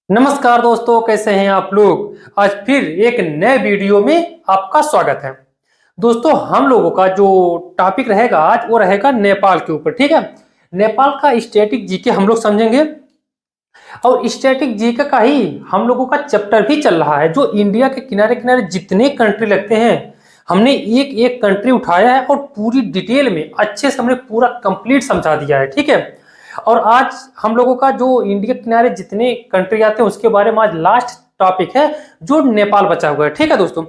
नमस्कार दोस्तों, कैसे हैं आप लोग। आज फिर एक नए वीडियो में आपका स्वागत है। दोस्तों, हम लोगों का जो टॉपिक रहेगा आज वो रहेगा नेपाल के ऊपर। ठीक है, नेपाल का स्टैटिक जीके हम लोग समझेंगे और स्टैटिक जीके का ही हम लोगों का चैप्टर भी चल रहा है। जो इंडिया के किनारे किनारे जितने कंट्री लगते हैं, हमने एक एक कंट्री उठाया है और पूरी डिटेल में अच्छे से हमने पूरा कंप्लीट समझा दिया है। ठीक है, और आज हम लोगों का जो इंडिया के किनारे जितने कंट्री आते हैं उसके बारे में आज लास्ट टॉपिक है, जो नेपाल बचा हुआ है। ठीक है दोस्तों,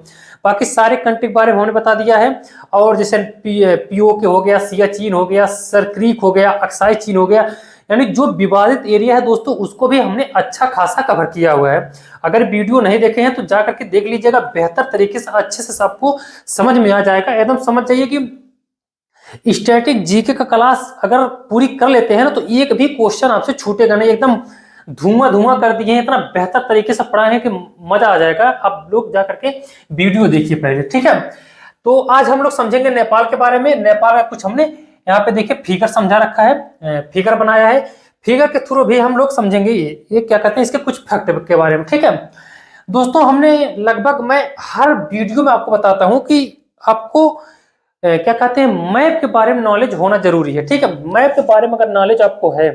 बाकी सारे कंट्री के बारे में हमने बता दिया है। और जैसे पीओके हो गया, सियाचिन हो गया, सरक्रीक हो गया, अक्साई चीन हो गया, यानी जो विवादित एरिया है दोस्तों उसको भी हमने अच्छा खासा कवर किया हुआ है। अगर वीडियो नहीं देखे हैं तो जा करके देख लीजिएगा, बेहतर तरीके से अच्छे से सबको समझ में आ जाएगा। एकदम समझ जाइए कि स्टैटिक जीके का क्लास अगर पूरी कर लेते हैं ना तो एक भी क्वेश्चन आपसे छूटेगा नहीं। एकदम धुआं धुआं कर दिए हैं, इतना बेहतर तरीके से पढ़ाए हैं कि मजा आ जाएगा। आप लोग जा करके वीडियो देखिए पहले। ठीक है, तो आज हम लोग समझेंगे नेपाल के बारे में। नेपाल का कुछ हमने यहाँ पे देखिए फिगर समझा रखा है, फिगर बनाया है। फिगर के थ्रू भी हम लोग समझेंगे ये क्या कहते हैं, इसके कुछ फैक्ट के बारे में। ठीक है दोस्तों, हमने लगभग मैं हर वीडियो में आपको बताता हूं कि आपको क्या कहते हैं, मैप के बारे में नॉलेज होना जरूरी है। ठीक है, मैप के बारे में अगर नॉलेज आपको है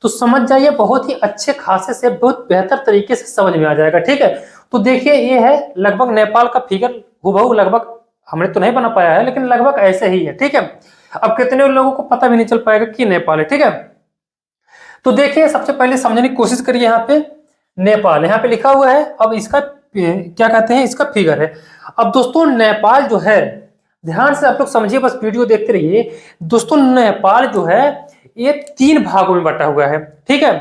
तो समझ जाइए, बहुत ही अच्छे खासे से बहुत बेहतर तरीके से समझ में आ जाएगा। ठीक है, तो देखिए ये है लगभग नेपाल का फिगर, हुबहू लगभग हमने तो नहीं बना पाया है लेकिन लगभग ऐसे ही है। ठीक है, अब कितने लोगों को पता भी नहीं चल पाएगा कि नेपाल है। ठीक है, तो देखिए सबसे पहले समझने की कोशिश करिए। यहाँ पे नेपाल यहाँ पे लिखा हुआ है, अब इसका क्या कहते हैं, इसका फिगर है। अब दोस्तों नेपाल जो है, ध्यान से आप लोग समझिए, बस वीडियो देखते रहिए। दोस्तों नेपाल जो है ये 3 भागों में बटा हुआ है। ठीक है,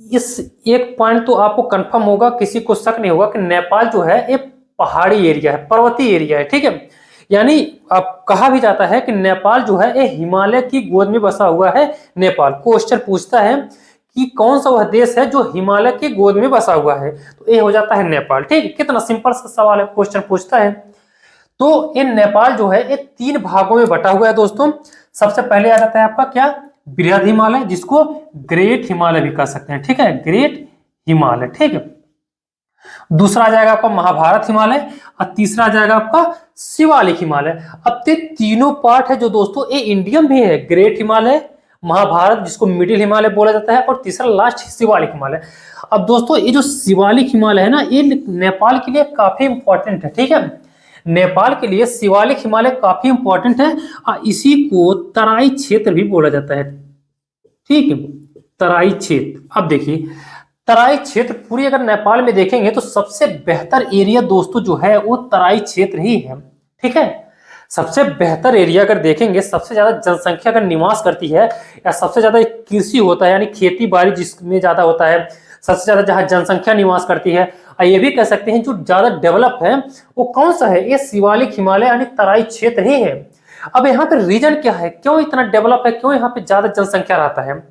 इस एक पॉइंट तो आपको कंफर्म होगा, किसी को शक नहीं होगा कि नेपाल जो है ये पहाड़ी एरिया है, पर्वतीय एरिया है। ठीक है, यानी अब कहा भी जाता है कि नेपाल जो है ये हिमालय की गोद में बसा हुआ है। नेपाल क्वेश्चन पूछता है कि कौन सा वह देश है जो हिमालय की गोद में बसा हुआ है, तो ये हो जाता है नेपाल। ठीक है, कितना सिंपल सा सवाल है, क्वेश्चन पूछता है। तो ये नेपाल जो है ये 3 भागों में बटा हुआ है दोस्तों। सबसे पहले आ जाता है आपका क्या, बृहद हिमालय, जिसको ग्रेट हिमालय भी कह सकते हैं। ठीक है, ग्रेट हिमालय। ठीक है, दूसरा आ जाएगा आपका महाभारत हिमालय और तीसरा आ जाएगा आपका शिवालिक हिमालय। अब ये तीनों पार्ट है जो दोस्तों ये इंडियन भी है, ग्रेट हिमालय, महाभारत जिसको मिडिल हिमालय बोला जाता है, और तीसरा लास्ट शिवालिक हिमालय। अब दोस्तों ये जो शिवालिक हिमालय है ना, ये नेपाल के लिए काफी इंपॉर्टेंट है। ठीक है, नेपाल के लिए शिवालिक हिमालय काफी इंपॉर्टेंट है और इसी को तराई क्षेत्र भी बोला जाता है। ठीक है, तराई क्षेत्र। अब देखिए तराई क्षेत्र पूरी अगर नेपाल में देखेंगे तो सबसे बेहतर एरिया दोस्तों जो है वो तराई क्षेत्र ही है। ठीक है, सबसे बेहतर एरिया अगर देखेंगे, सबसे ज्यादा जनसंख्या अगर निवास करती है या सबसे ज्यादा कृषि होता है यानी खेती बाड़ी जिसमें ज्यादा होता है, सबसे ज्यादा जहां जनसंख्या निवास करती है, और ये भी कह सकते हैं जो ज्यादा डेवलप है वो कौन सा है, ये शिवालिक हिमालय यानी तराई क्षेत्र ही है। अब यहाँ पे रीजन क्या है, क्यों इतना डेवलप है, क्यों यहाँ पे ज्यादा जनसंख्या रहता है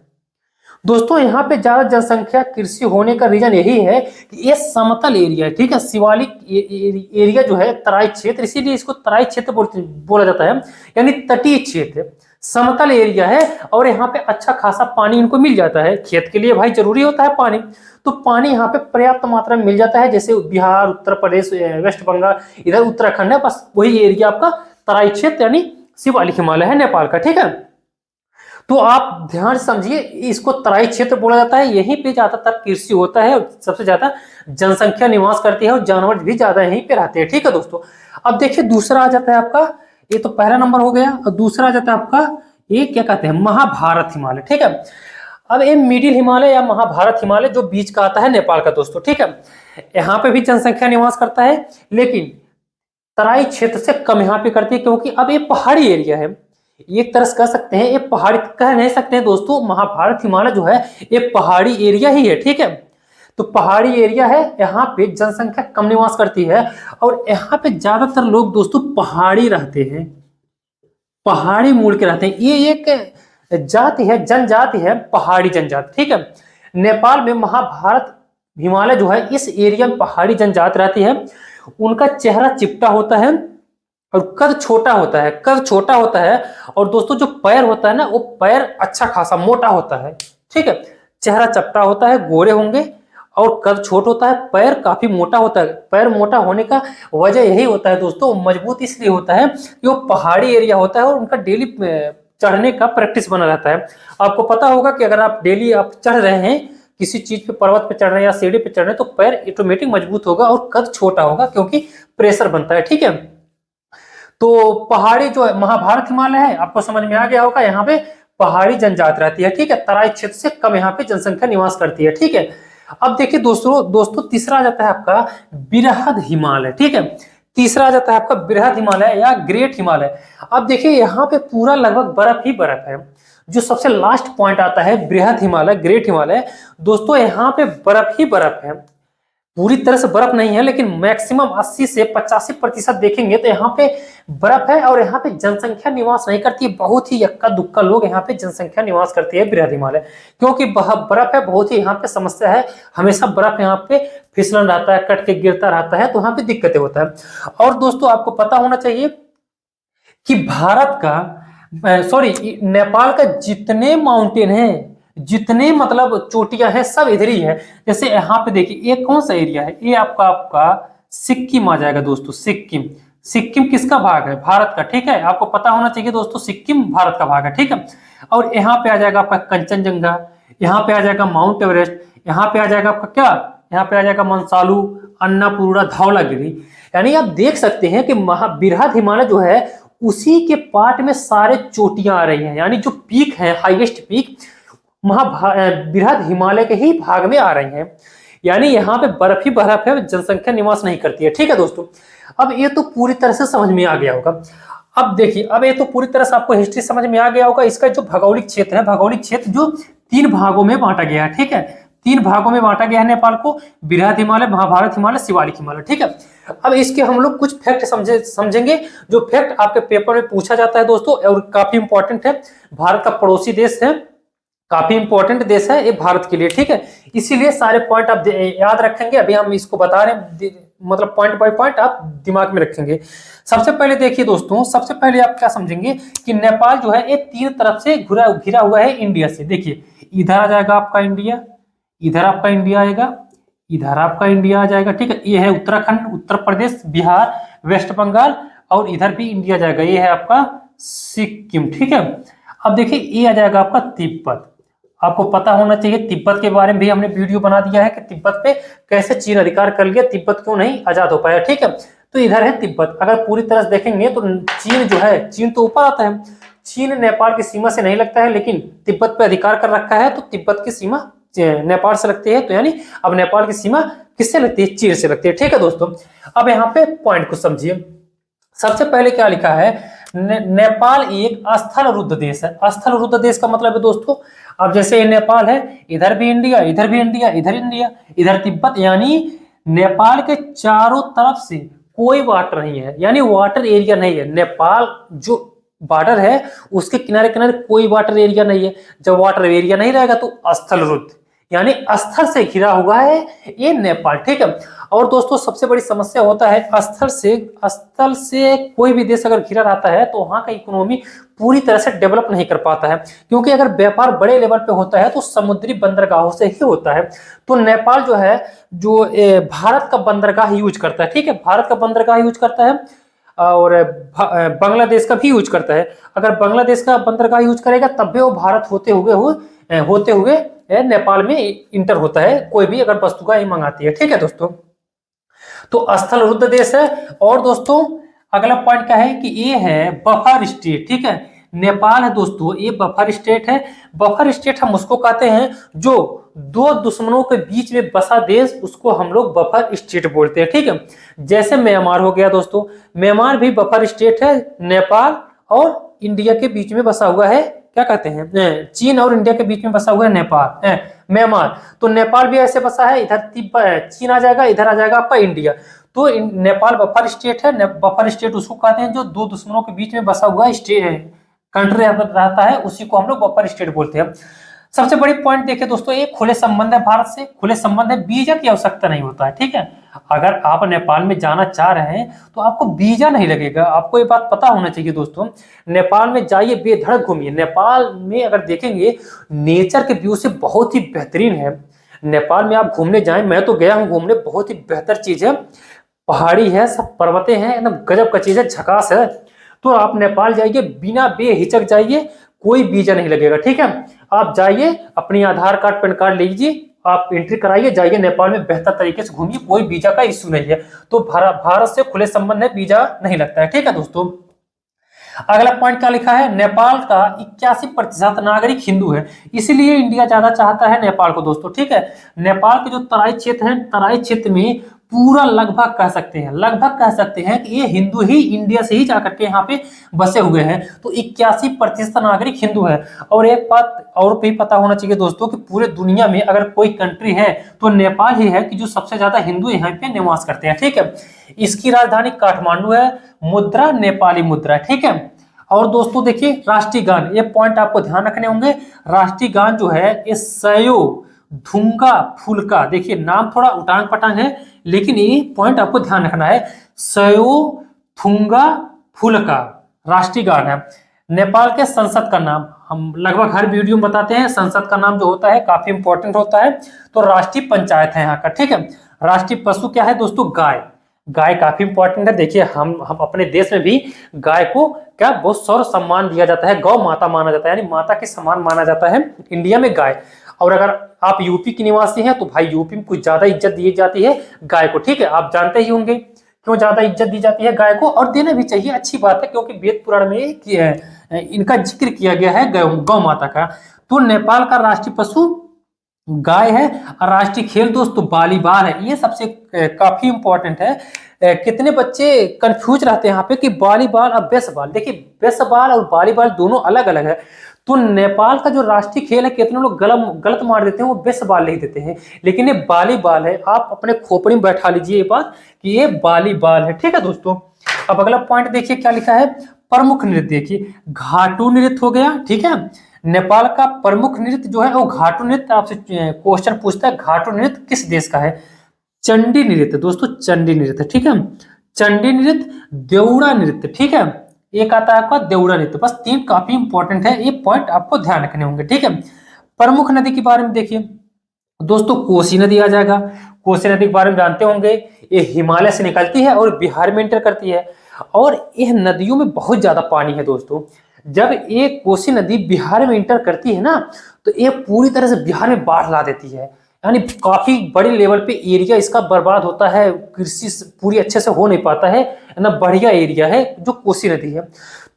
दोस्तों। यहाँ पे ज्यादा जनसंख्या कृषि होने का रीजन यही है कि ये समतल एरिया है। ठीक है, शिवालिक एरिया जो है तराई क्षेत्र, इसीलिए इसको तराई क्षेत्र बोला जाता है, यानी तटीय क्षेत्र, समतल एरिया है। और यहाँ पे अच्छा खासा पानी इनको मिल जाता है, खेत के लिए भाई जरूरी होता है पानी, तो पानी यहाँ पे पर्याप्त मात्रा में मिल जाता है। जैसे बिहार, उत्तर प्रदेश, वेस्ट बंगाल, इधर उत्तराखंड है, बस वही एरिया आपका तराई क्षेत्र यानी शिवालिक हिमालय है नेपाल का। ठीक है, तो आप ध्यान से समझिए, इसको तराई क्षेत्र बोला जाता है, यहीं पे ज्यादातर कृषि होता है, सबसे ज्यादा जनसंख्या निवास करती है और जानवर भी ज्यादा यहीं पे रहते हैं। ठीक है दोस्तों, अब देखिए दूसरा आ जाता है आपका, ये तो पहला नंबर हो गया, और दूसरा आ जाता है आपका ये क्या कहते हैं, महाभारत हिमालय। ठीक है, अब ये मिडिल हिमालय या महाभारत हिमालय जो बीच का आता है नेपाल का दोस्तों। ठीक है, यहाँ पे भी जनसंख्या निवास करता है लेकिन तराई क्षेत्र से कम यहाँ पे करती है, क्योंकि अब ये पहाड़ी एरिया है। एक तरह से कह सकते हैं, ये पहाड़ी कह नहीं सकते हैं दोस्तों, महाभारत हिमालय जो है ये पहाड़ी एरिया ही है। ठीक है, तो पहाड़ी एरिया है, यहाँ पे जनसंख्या कम निवास करती है और यहाँ पे ज्यादातर लोग दोस्तों पहाड़ी रहते हैं, पहाड़ी मूल के रहते हैं। ये एक जाति है, जनजाति है, पहाड़ी जनजाति। ठीक है, नेपाल में महाभारत हिमालय जो है इस एरिया में पहाड़ी जनजाति रहती है। उनका चेहरा चिपटा होता है और कद छोटा होता है, कद छोटा होता है, और दोस्तों जो पैर होता है ना वो पैर अच्छा खासा मोटा होता है। ठीक है, चेहरा चपटा होता है, गोरे होंगे और कद छोट होता है, पैर काफी मोटा होता है। पैर मोटा होने का वजह यही होता है दोस्तों, मजबूत इसलिए होता है कि वो पहाड़ी एरिया होता है और उनका डेली चढ़ने का प्रैक्टिस बना रहता है। आपको पता होगा कि अगर आप डेली आप चढ़ रहे हैं किसी चीज पे, पर्वत पे चढ़ रहे हैं या सीढ़ी पे चढ़ रहे हैं, तो पैर ऑटोमेटिक मजबूत होगा और कद छोटा होगा क्योंकि प्रेशर बनता है। ठीक है, तो पहाड़ी जो है महाभारत हिमालय है, आपको समझ में आ गया होगा। यहाँ पे पहाड़ी जनजाति रहती है। ठीक है, तराई क्षेत्र से कम यहाँ पे जनसंख्या निवास करती है। ठीक है, अब देखिए दोस्तों तीसरा आ जाता है आपका बृहद हिमालय। ठीक है, तीसरा आ जाता है आपका बृहद हिमालय या ग्रेट हिमालय। अब देखिए यहाँ पे पूरा लगभग बर्फ ही बर्फ है। जो सबसे लास्ट पॉइंट आता है बृहद हिमालय, ग्रेट हिमालय, दोस्तों यहाँ पे बर्फ ही बर्फ है। पूरी तरह से बर्फ नहीं है, लेकिन मैक्सिमम 80 से 85% देखेंगे तो यहाँ पे बर्फ है और यहाँ पे जनसंख्या निवास नहीं करती है। बहुत ही यक्का दुक्का लोग यहाँ पे जनसंख्या निवास करती है बृहद हिमालय, क्योंकि बर्फ है। बहुत ही यहाँ पे समस्या है, हमेशा बर्फ यहाँ पे फिसलन रहता है, कट के गिरता रहता है, तो यहाँ पे दिक्कतें होता है। और दोस्तों आपको पता होना चाहिए कि भारत का नेपाल का जितने माउंटेन है, जितने मतलब चोटियां हैं, सब इधर ही है। जैसे यहाँ पे देखिए ये कौन सा एरिया है, ये आपका सिक्किम आ जाएगा दोस्तों। सिक्किम, सिक्किम किसका भाग है? भारत का। ठीक है, आपको पता होना चाहिए दोस्तों, सिक्किम भारत का भाग है। ठीक है, और यहाँ पे आ जाएगा आपका कंचनजंगा, यहाँ पे आ जाएगा माउंट एवरेस्ट, यहाँ पे आ जाएगा आपका क्या, यहाँ पे आ जाएगा मंसालू, अन्नापूर्णा, धौलागिरी। यानी आप देख सकते हैं कि बृहद हिमालय जो है उसी के पार्ट में सारे चोटियां आ रही हैं। यानी जो पीक है, हाईएस्ट पीक बृहद हिमालय के ही भाग में आ रही हैं। यानी यहाँ पे बर्फ ही बर्फ है, जनसंख्या निवास नहीं करती है। ठीक है दोस्तों, अब ये तो पूरी तरह से समझ में आ गया होगा। अब देखिए, अब ये तो पूरी तरह से आपको हिस्ट्री समझ में आ गया होगा। इसका जो भौगोलिक क्षेत्र है, भौगोलिक क्षेत्र जो 3 भागों में बांटा गया है। ठीक है, 3 भागों में बांटा गया है नेपाल को, बृहद हिमालय, महाभारत हिमालय, शिवालिक हिमालय। ठीक है, अब इसके हम लोग कुछ फैक्ट समझेंगे, जो फैक्ट आपके पेपर में पूछा जाता है दोस्तों, और काफी इंपॉर्टेंट है। भारत का पड़ोसी देश है, काफी इंपॉर्टेंट देश है ये भारत के लिए। ठीक है, इसीलिए सारे पॉइंट आप याद रखेंगे। अभी हम इसको बता रहे हैं, मतलब पॉइंट बाय पॉइंट आप दिमाग में रखेंगे। सबसे पहले देखिए दोस्तों, सबसे पहले आप क्या समझेंगे कि नेपाल जो है ये 3 तरफ से घिरा हुआ है इंडिया से। देखिए, इधर आ जाएगा आपका इंडिया, इधर आपका इंडिया आएगा, इधर आपका इंडिया आ जाएगा। ठीक है, ये है उत्तराखंड, उत्तर प्रदेश, बिहार, वेस्ट बंगाल, और इधर भी इंडिया जाएगा, ये है आपका सिक्किम। ठीक है, अब देखिए ये आ जाएगा आपका तिब्बत। आपको पता होना चाहिए तिब्बत के बारे में भी हमने वीडियो बना दिया है कि तिब्बत पे कैसे चीन अधिकार कर लिया, तिब्बत क्यों नहीं आजाद हो पाया। ठीक है, तो इधर है तिब्बत। अगर पूरी तरह से देखेंगे तो चीन जो है, चीन तो ऊपर आता है, चीन नेपाल की सीमा से नहीं लगता है, लेकिन तिब्बत पे अधिकार कर रखा है, तो तिब्बत की सीमा नेपाल से लगती है। तो यानी अब नेपाल की सीमा किससे लगती है? चीन से लगती है। ठीक है दोस्तों, अब यहाँ पे पॉइंट को समझिए। सबसे पहले क्या लिखा है, नेपाल एक स्थल रुद्ध देश है। स्थल रुद्ध देश का मतलब है दोस्तों, अब जैसे ये नेपाल है, इधर भी इंडिया, इधर भी इंडिया, इधर इंडिया, इधर तिब्बत, यानी नेपाल के चारों तरफ से कोई वाटर नहीं है, यानी वाटर एरिया नहीं है। नेपाल जो बॉर्डर है उसके किनारे किनारे कोई वाटर एरिया नहीं है। जब वाटर एरिया नहीं रहेगा तो स्थल रुद्ध, यानी स्थल से घिरा हुआ है ये नेपाल। ठीक है, और दोस्तों सबसे बड़ी समस्या होता है स्थल से कोई भी देश अगर घिरा रहता है तो वहां का इकोनॉमी पूरी तरह से डेवलप नहीं कर पाता है, क्योंकि अगर व्यापार बड़े लेवल पे होता है तो समुद्री बंदरगाहों से ही होता है। तो नेपाल जो है, जो भारत का बंदरगाह यूज करता है। ठीक है, भारत का बंदरगाह यूज करता है और बांग्लादेश का भी यूज करता है। अगर बांग्लादेश का बंदरगाह यूज करेगा तब भी वो भारत होते हुए नेपाल में इंटर होता है, कोई भी अगर वस्तु का मंगाती है। ठीक है दोस्तों, तो स्थल रुद्ध देश है। और दोस्तों अगला पॉइंट क्या है कि ये है बफर स्टेट। ठीक है, नेपाल है दोस्तों, ये बफर स्टेट है। बफर स्टेट हम उसको कहते हैं जो 2 दुश्मनों के बीच में बसा देश, उसको हम लोग बफर स्टेट बोलते हैं। ठीक है, जैसे म्यांमार हो गया दोस्तों, म्यांमार भी बफर स्टेट है, नेपाल और इंडिया के बीच में बसा हुआ है। क्या कहते हैं, चीन और इंडिया के बीच में बसा हुआ है नेपाल, म्यांमार। तो नेपाल भी ऐसे बसा है, इधर तिब्बत चीन आ जाएगा, इधर आ जाएगा आपका इंडिया। तो नेपाल बफर स्टेट है। बफर स्टेट उसको कहते हैं जो 2 दुश्मनों के बीच में बसा हुआ कंट्री रहता है, उसी को हम लोग बफर स्टेट बोलते हैं। सबसे बड़ी पॉइंट देखिए दोस्तों, ये खुले संबंध है भारत से, खुले संबंध है, वीजा की आवश्यकता नहीं होता है। ठीक है, अगर आप नेपाल में जाना चाह रहे हैं तो आपको वीजा नहीं लगेगा। आपको ये बात पता होना चाहिए दोस्तों, नेपाल में जाइए, बेधड़क घूमिए। नेपाल में अगर देखेंगे नेचर के व्यू से बहुत ही बेहतरीन है। नेपाल में आप घूमने जाएं, मैं तो गया हूं घूमने, बहुत ही बेहतर चीज है, पहाड़ी है, सब पर्वतें हैं, एकदम गजब का चीज है, झकास है। तो आप नेपाल जाइए, बिना बेहिचक जाइए, कोई वीजा नहीं लगेगा, ठीक है। आप जाइए, अपनी आधार कार्ड पैन कार्ड लीजिए, आप एंट्री कराइए, जाइए नेपाल में बेहतर तरीके से घूमिए, कोई वीजा का इश्यू नहीं है। तो भारत से खुले संबंध है, वीजा नहीं लगता है, ठीक है दोस्तों। अगला पॉइंट क्या लिखा है, नेपाल का 81% नागरिक हिंदू है, इसीलिए इंडिया ज्यादा चाहता है नेपाल को दोस्तों, ठीक है। नेपाल के जो तराई क्षेत्र है, तराई क्षेत्र में पूरा लगभग कह सकते हैं कि ये हिंदू ही इंडिया से ही जाकर के यहाँ पे बसे हुए हैं। तो 81% नागरिक हिंदू है। और एक बात और भी पता होना चाहिए दोस्तों कि पूरे दुनिया में अगर कोई कंट्री है तो नेपाल ही है कि जो सबसे ज्यादा हिंदू यहाँ पे निवास करते हैं, ठीक है। इसकी राजधानी काठमांडू है, मुद्रा नेपाली मुद्रा, ठीक है। और दोस्तों देखिए राष्ट्रीय गान, ये पॉइंट आपको ध्यान रखने होंगे। राष्ट्रीय गान जो है ये सयो धुंगा फुल्का, देखिए नाम थोड़ा उटांग पटांग है, लेकिन ये पॉइंट आपको ध्यान रखना है, सयो थुंगा फुल्का राष्ट्रीय गान है। नेपाल के संसद का नाम, हम लगभग हर वीडियो में बताते हैं, संसद का नाम जो होता है काफी इंपॉर्टेंट होता है। तो राष्ट्रीय पंचायत है यहाँ का, ठीक है। राष्ट्रीय पशु क्या है दोस्तों, गाय। गाय काफी इंपॉर्टेंट है, देखिए हम अपने देश में भी गाय को क्या बहुत सर्व सम्मान दिया जाता है, गौ माता माना जाता है, यानी माता के समान माना जाता है इंडिया में गाय। और अगर आप यूपी के निवासी हैं तो भाई यूपी में कुछ ज्यादा इज्जत दी जाती है गाय को, ठीक है। आप जानते ही होंगे क्यों ज्यादा इज्जत दी जाती है गाय को, और देना भी चाहिए, अच्छी बात है, क्योंकि वेद पुराण में इनका जिक्र किया गया है गौ माता का। तो नेपाल का राष्ट्रीय पशु गाय है। और राष्ट्रीय खेल दोस्तों वॉलीबॉल है, ये सबसे काफी इंपॉर्टेंट है। कितने बच्चे कंफ्यूज रहते हैं यहाँ पे कि वॉलीबॉल और बेसबॉल, देखिए बेसबॉल और वॉलीबॉल दोनों अलग अलग है। तो नेपाल का जो राष्ट्रीय खेल है, कितने लोग गलत मार देते हैं, वो बेसबॉल नहीं देते हैं, लेकिन ये वॉलीबॉल है। आप अपने खोपड़ी में बैठा लीजिए ये बात कि ये वॉलीबॉल है, ठीक है दोस्तों। अब अगला पॉइंट देखिए क्या लिखा है, प्रमुख नृत्य, देखिए घाटू नृत्य हो गया, ठीक है। नेपाल का प्रमुख नृत्य जो है वो घाटू नृत्य, आपसे क्वेश्चन पूछता है घाटू नृत्य किस देश का है, चंडी नृत्य दोस्तों, चंडी नृत्य, ठीक है। चंडी नृत्य, देउड़ा नृत्य, ठीक है। एक आता है आपका देउड़ा नृत्य, बस 3 काफी इंपॉर्टेंट है, ये पॉइंट आपको ध्यान रखने होंगे, ठीक है। प्रमुख नदी के बारे में देखिए दोस्तों, कोसी नदी आ जाएगा। कोसी नदी के बारे में जानते होंगे, ये हिमालय से निकलती है और बिहार में एंटर करती है, और यह नदियों में बहुत ज्यादा पानी है दोस्तों। जब ये कोसी नदी बिहार में एंटर करती है ना, तो ये पूरी तरह से बिहार में बाढ़ ला देती है, यानी काफी बड़े लेवल पे एरिया इसका बर्बाद होता है, कृषि पूरी अच्छे से हो नहीं पाता है ना, बढ़िया एरिया है जो कोसी नदी है।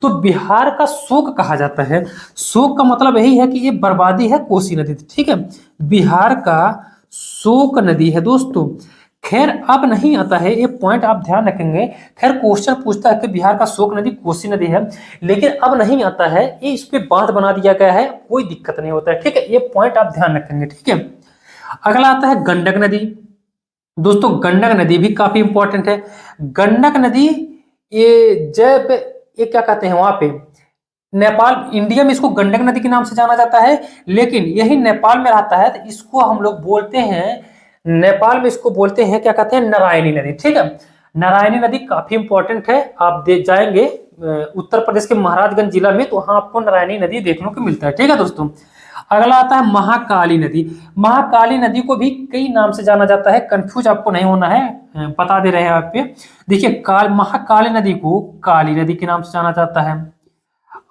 तो बिहार का शोक कहा जाता है, शोक का मतलब यही है कि ये बर्बादी है कोसी नदी, ठीक है। बिहार का शोक नदी है दोस्तों। खैर अब नहीं आता है, ये पॉइंट आप ध्यान रखेंगे। खैर क्वेश्चन पूछता है कि बिहार का शोक नदी कोसी नदी है, लेकिन अब नहीं आता है, ये इस पे बांध बना दिया गया है, कोई दिक्कत नहीं होता है, ठीक है। ये पॉइंट आप ध्यान रखेंगे, ठीक है। अगला आता है गंडक नदी दोस्तों। गंडक नदी भी काफी इंपॉर्टेंट है। गंडक नदी ये क्या कहते हैं वहां पे, नेपाल, इंडिया में इसको गंडक नदी के नाम से जाना जाता है, लेकिन यही नेपाल में रहता है तो इसको हम लोग बोलते हैं, नेपाल में इसको बोलते हैं क्या कहते हैं, नारायणी नदी, ठीक है। नारायणी नदी काफी इंपॉर्टेंट है, आप जाएंगे उत्तर प्रदेश के महाराजगंज जिला में, तो वहां आपको नारायणी नदी देखने को मिलता है, ठीक है दोस्तों। अगला आता है महाकाली नदी। महाकाली नदी को भी कई नाम से जाना जाता है, कंफ्यूज आपको नहीं होना है, बता दे रहे हैं आप पे। देखिए महाकाली नदी को काली नदी के नाम से जाना जाता है,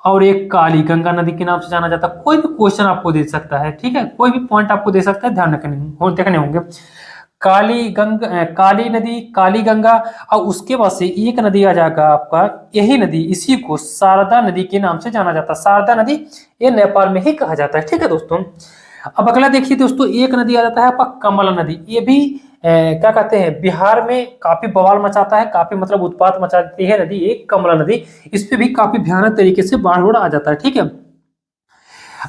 और एक काली गंगा नदी के नाम से जाना जाता है। कोई भी क्वेश्चन आपको दे सकता है, ठीक है, कोई भी पॉइंट आपको दे सकता है, ध्यान देखने होंगे। काली नदी, काली गंगा, और उसके बाद से एक नदी आ जाएगा आपका, यही नदी, इसी को शारदा नदी के नाम से जाना जाता है। शारदा नदी ये नेपाल में ही कहा जाता है, ठीक है दोस्तों। अब अगला देखिए दोस्तों, एक नदी आ जाता है आपका कमला नदी। ये भी क्या कहते हैं, बिहार में काफी बवाल मचाता है, काफी मतलब उत्पात मचाती है नदी, एक कमला नदी, इस पे भी काफी भयानक तरीके से बाढ़ आ जाता है, ठीक है।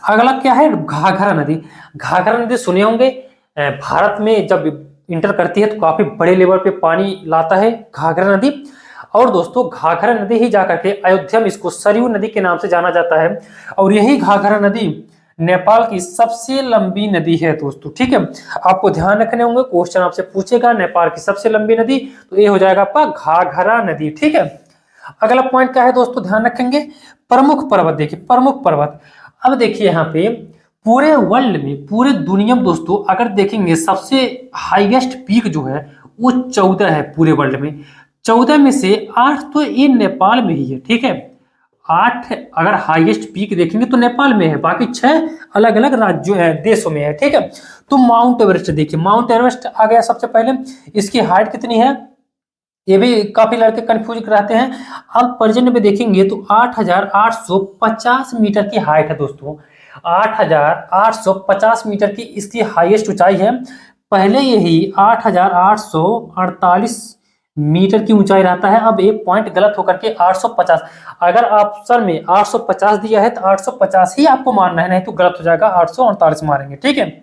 अगला क्या है, घाघरा नदी। घाघरा नदी सुने होंगे, भारत में जब इंटर करती है तो काफी बड़े लेवल पे पानी लाता है घाघरा नदी। और दोस्तों घाघरा नदी ही जाकर के अयोध्या में इसको सरयू नदी के नाम से जाना जाता है, और यही घाघरा नदी नेपाल की सबसे लंबी नदी है दोस्तों, ठीक है। आपको ध्यान रखने होंगे, क्वेश्चन आपसे पूछेगा नेपाल की सबसे लंबी नदी, तो ये हो जाएगा आपका घाघरा नदी, ठीक है। अगला पॉइंट क्या है दोस्तों, ध्यान रखेंगे, प्रमुख पर्वत। देखिए प्रमुख पर्वत, अब देखिए यहाँ पे पूरे वर्ल्ड में, पूरे दुनिया में दोस्तों अगर देखेंगे सबसे हाईएस्ट पीक जो है वो 14 है पूरे वर्ल्ड में। 14 में से 8 तो ये नेपाल में ही है, ठीक है। 8 अगर हाईएस्ट पीक देखेंगे तो नेपाल में है, बाकी 6 अलग अलग राज्यों है, देशों में है, ठीक है। तो माउंट एवरेस्ट देखिए, माउंट एवरेस्ट आ गया सबसे पहले। इसकी हाइट कितनी है, ये भी काफी लड़के कंफ्यूज कराते हैं। अब प्रेजेंट में देखेंगे तो 8,850 मीटर की हाइट है दोस्तों। 8,850 मीटर की इसकी हाईएस्ट ऊंचाई है। पहले यही 8,848 मीटर की ऊंचाई रहता है। अब एक पॉइंट गलत होकर के 850, अगर ऑप्शन में 850 दिया है तो 850 ही आपको मानना है, नहीं तो गलत हो जाएगा, 848 मारेंगे, ठीक है।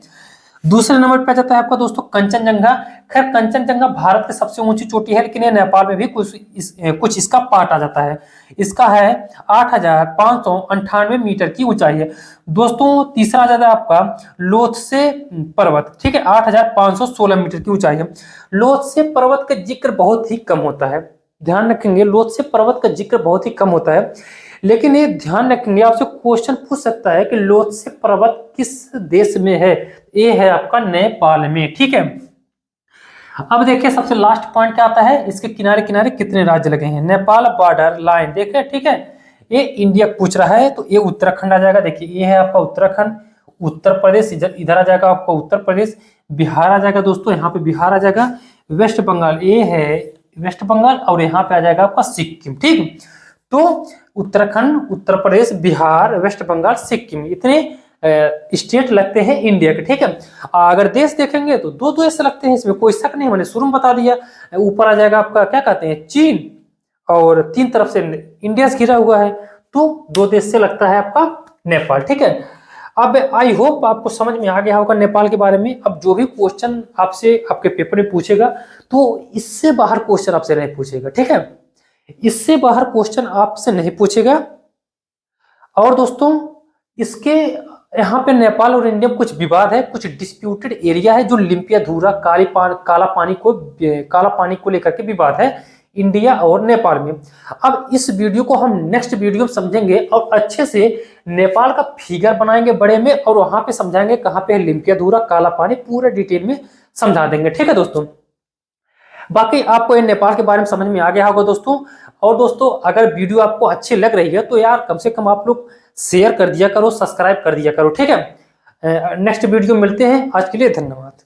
दूसरे नंबर पे आ जाता है आपका दोस्तों कंचनजंगा। खैर कंचनजंगा भारत की सबसे ऊंची चोटी है, लेकिन ये नेपाल में भी कुछ इसका पार्ट आ जाता है। इसका है 8,598 मीटर की ऊंचाई है दोस्तों। तीसरा आ जाता है आपका लोत्से पर्वत, ठीक है, 8,516 मीटर की ऊंचाई है। लोत्से पर्वत का जिक्र बहुत ही कम होता है, ध्यान रखेंगे, लोत्से पर्वत का जिक्र बहुत ही कम होता है। लेकिन ये ध्यान रखेंगे, आपसे क्वेश्चन पूछ सकता है कि लोत्से पर्वत किस देश में है। ये है आपका नेपाल में, ठीक है। अब देखिए सबसे लास्ट पॉइंट क्या आता है, इसके किनारे किनारे कितने राज्य लगे हैं। नेपाल बॉर्डर लाइन देखिए, ठीक है, ये इंडिया पूछ रहा है तो ये उत्तराखंड आ जाएगा। देखिए ये है आपका उत्तराखंड, उत्तर प्रदेश इधर आ जाएगा आपका उत्तर प्रदेश, बिहार आ जाएगा दोस्तों, यहाँ पे बिहार आ जाएगा। वेस्ट बंगाल ये है वेस्ट बंगाल, और यहाँ पे आ जाएगा आपका सिक्किम, ठीक। तो उत्तराखंड, उत्तर प्रदेश, बिहार, वेस्ट बंगाल, सिक्किम, इतने स्टेट लगते हैं इंडिया के, ठीक है। अगर देश देखेंगे तो दो देश लगते हैं, इसमें कोई शक नहीं, मैंने शुरू में बता दिया। ऊपर आ जाएगा आपका क्या कहते हैं चीन, और 3 तरफ से इंडिया से घिरा हुआ है, तो 2 देश से लगता है आपका नेपाल, ठीक है। अब आई होप आपको समझ में आ गया होगा नेपाल के बारे में। अब जो भी क्वेश्चन आपसे आपके पेपर में पूछेगा तो इससे बाहर क्वेश्चन आपसे नहीं पूछेगा, ठीक है, इससे बाहर क्वेश्चन आपसे नहीं पूछेगा। और दोस्तों इसके यहाँ पे नेपाल और इंडिया में कुछ विवाद है, कुछ डिस्प्यूटेड एरिया है, जो लिम्पियाधुरा काला पानी को लेकर के विवाद है इंडिया और नेपाल में। अब इस वीडियो को हम नेक्स्ट वीडियो में समझेंगे और अच्छे से नेपाल का फिगर बनाएंगे बड़े में, और वहां पे समझाएंगे कहाँ पे है लिम्पियाधुरा काला पानी, पूरे डिटेल में समझा देंगे, ठीक है दोस्तों। बाकी आपको ये नेपाल के बारे में समझ में आ गया होगा दोस्तों। और दोस्तों अगर वीडियो आपको अच्छी लग रही है तो यार कम से कम आप लोग शेयर कर दिया करो, सब्सक्राइब कर दिया करो, ठीक है। नेक्स्ट वीडियो मिलते हैं, आज के लिए धन्यवाद।